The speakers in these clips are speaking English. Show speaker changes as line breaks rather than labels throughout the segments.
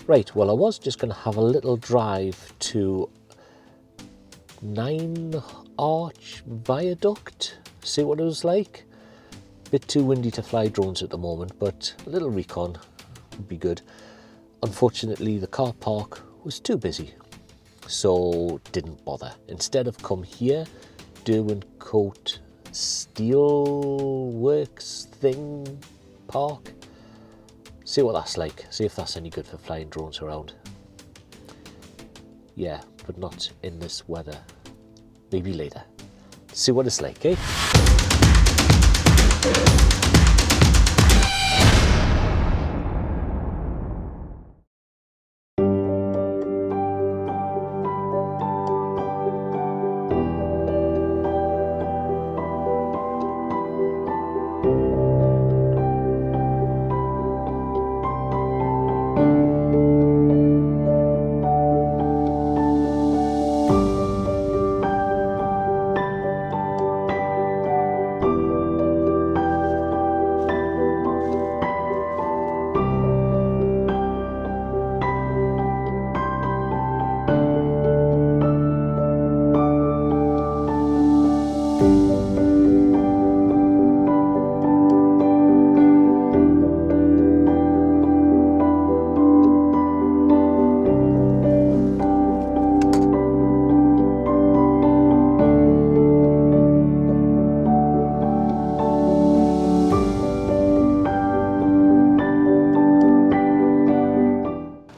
Right, well I was just going to have a little drive to 9 Arch Viaduct, see what it was like. Bit too windy to fly drones at the moment, but a little recon would be good. Unfortunately the car park was too busy, so didn't bother. Instead of come here, Derwentcote Steel Works thing park. See what that's like, see if that's any good for flying drones around. Yeah, but not in this weather. Maybe later. See what it's like, eh?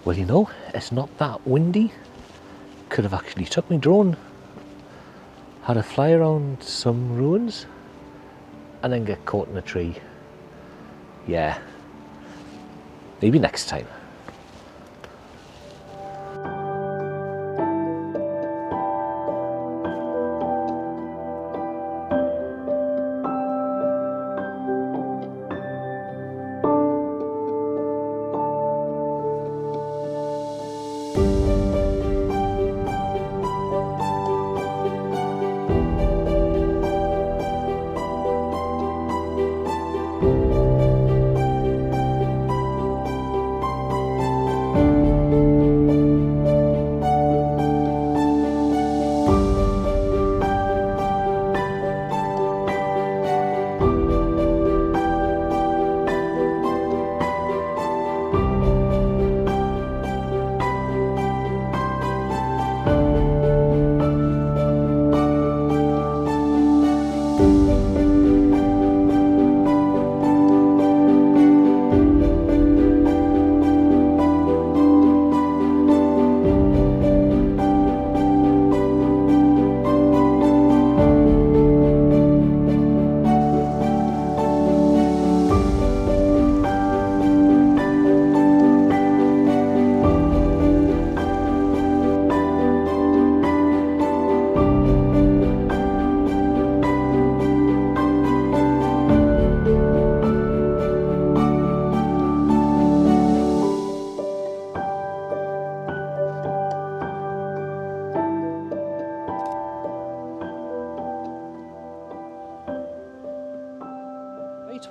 Well, you know, it's not that windy. Could have actually took my drone, had a fly around some ruins, and then get caught in a tree. Yeah, maybe next time.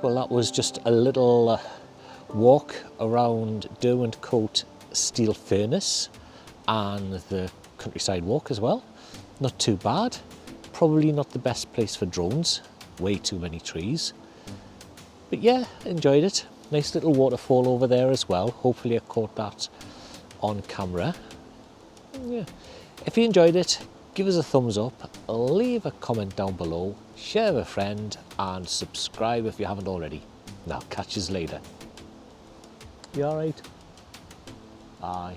Well, that was just a little walk around Derwentcote Steel Furnace and the countryside walk as well. Not too bad. Probably not the best place for drones. Way too many trees. But yeah, enjoyed it. Nice little waterfall over there as well. Hopefully I caught that on camera. Yeah. If you enjoyed it, give us a thumbs up, leave a comment down below, share with a friend, and subscribe if you haven't already. Now, catch us later. You alright? Bye.